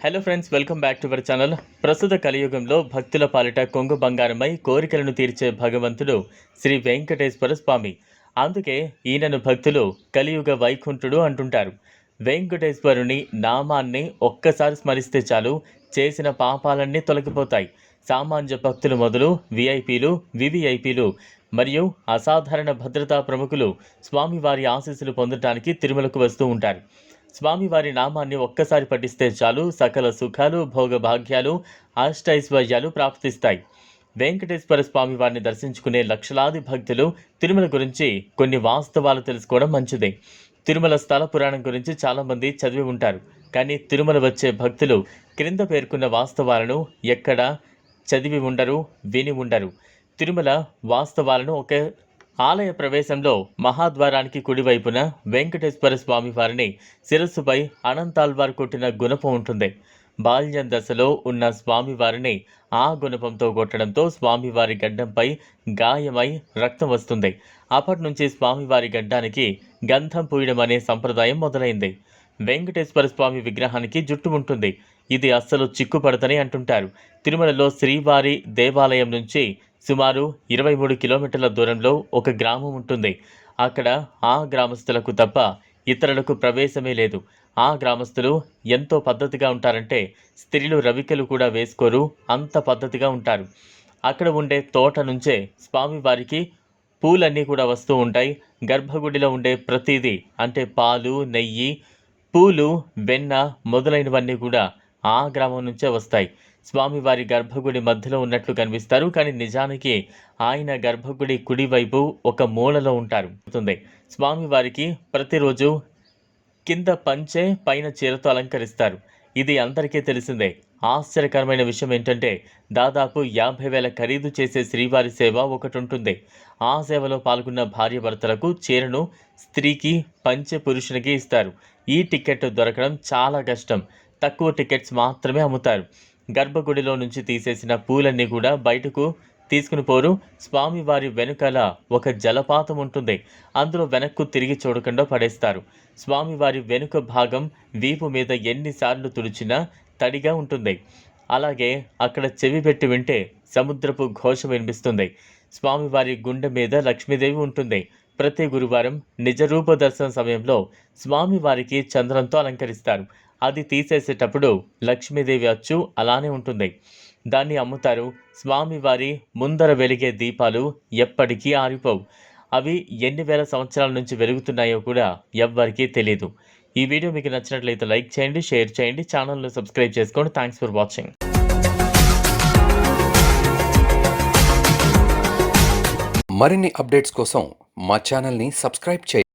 Hello friends, welcome back to our channel. ప్రస్తుత కలియుగంలో భక్తుల పాలిట కొంగు బంగారమై కోరికలను తీర్చే భగవంతుడు శ్రీ వెంకటేశ్వర స్వామి. అందుకే ఈయనను భక్తులు కలియుగ వైకుంఠుడు అంటుంటారు. వెంకటేశ్వరుని నామాన్ని ఒక్కసారి స్మరిస్తే చాలు, చేసిన పాపాలన్నీ తొలగిపోతాయి. సామాన్య భక్తులు మొదలు విఐపీలు, వివిఐపీలు మరియు అసాధారణ భద్రతా ప్రముఖులు స్వామివారి ఆశీస్సులు పొందడానికి తిరుమలకు వస్తూ ఉంటారు. స్వామివారి నామాన్ని ఒక్కసారి పఠిస్తే చాలు, సకల సుఖాలు, భోగభాగ్యాలు, అష్టైశ్వర్యాలు ప్రాప్తిస్తాయి. వెంకటేశ్వర స్వామి వారిని దర్శించుకునే లక్షలాది భక్తులు తిరుమల గురించి కొన్ని వాస్తవాలు తెలుసుకోవడం మంచిదే. తిరుమల స్థల పురాణం గురించి చాలామంది చదివి ఉంటారు, కానీ తిరుమల వచ్చే భక్తులు క్రింద పేర్కొన్న వాస్తవాలను ఎక్కడా చదివి ఉండరు, విని ఉండరు. తిరుమల వాస్తవాలను ఒక ఆలయ ప్రవేశంలో మహాద్వారానికి కుడివైపున వెంకటేశ్వర స్వామి వారిని శిరస్సుపై అనంతాల్వార్ కొట్టిన గుణపం ఉంటుంది. బాల్యం దశలో ఉన్న స్వామివారిని ఆ గుణపంతో కొట్టడంతో స్వామివారి గడ్డంపై గాయమై రక్తం వస్తుంది. అప్పటి నుంచి స్వామివారి గడ్డానికి గంధం పూయడం అనే సంప్రదాయం మొదలైంది. వెంకటేశ్వర స్వామి విగ్రహానికి జుట్టు ఉంటుంది. ఇది అస్సలు చిక్కుపడతని అంటుంటారు. తిరుమలలో శ్రీవారి దేవాలయం నుంచి సుమారు 23 కిలోమీటర్ల దూరంలో ఒక గ్రామం ఉంటుంది. అక్కడ ఆ గ్రామస్తులకు తప్ప ఇతరులకు ప్రవేశమే లేదు. ఆ గ్రామస్తులు ఎంతో పద్ధతిగా ఉంటారంటే స్త్రీలు రవికలు కూడా వేసుకోరు, అంత పద్ధతిగా ఉంటారు. అక్కడ ఉండే తోట నుంచే స్వామివారికి పూలన్నీ కూడా వస్తూ ఉంటాయి. గర్భగుడిలో ఉండే ప్రతిదీ అంటే పాలు, నెయ్యి, పూలు, వెన్న మొదలైనవన్నీ కూడా ఆ గ్రామం నుంచే వస్తాయి. స్వామివారి గర్భగుడి మధ్యలో ఉన్నట్లు కనిపిస్తారు, కానీ నిజానికి ఆయన గర్భగుడి కుడివైపు ఒక మూలలో ఉంటారు. స్వామివారికి ప్రతిరోజు కింద పంచె, పైన చీరతో అలంకరిస్తారు. ఇది అందరికీ తెలిసిందే. ఆశ్చర్యకరమైన విషయం ఏంటంటే దాదాపు 50,000 ఖరీదు చేసే శ్రీవారి సేవ ఒకటి ఉంటుంది. ఆ సేవలో పాల్గొన్న భార్యాభర్తలకు చీరను స్త్రీకి, పంచె పురుషునికి ఇస్తారు. ఈ టికెట్ దొరకడం చాలా కష్టం. తక్కువ టికెట్స్ మాత్రమే అమ్ముతారు. గర్భగుడిలో నుంచి తీసేసిన పూలన్నీ కూడా బయటకు తీసుకుని పోరు. స్వామివారి వెనుకల ఒక జలపాతం ఉంటుంది. అందులో వెనక్కు తిరిగి చూడకుండా పడేస్తారు. స్వామివారి వెనుక భాగం వీపు మీద ఎన్నిసార్లు తుడిచినా తడిగా ఉంటుంది. అలాగే అక్కడ చెవి పెట్టి వింటే సముద్రపు ఘోష వినిపిస్తుంది. స్వామివారి గుండె మీద లక్ష్మీదేవి ఉంటుంది. ప్రతి గురువారం నిజరూప దర్శన సమయంలో స్వామివారికి చంద్రంతో అలంకరిస్తారు. అది తీసేసేటప్పుడు లక్ష్మీదేవి అచ్చు అలానే ఉంటుంది. దాన్ని అమ్ముతారు. స్వామివారి ముందర వెలిగే దీపాలు ఎప్పటికీ ఆరిపోవు. అవి ఎన్ని వేల సంవత్సరాల నుంచి వెలుగుతున్నాయో కూడా ఎవ్వరికీ తెలియదు. ఈ వీడియో మీకు నచ్చినట్లయితే లైక్ చేయండి, షేర్ చేయండి, ఛానల్ను సబ్స్క్రైబ్ చేసుకోండి. Thanks for watching. మరిన్ని అప్డేట్స్ కోసం మా ఛానల్ని సబ్స్క్రైబ్ చేయండి.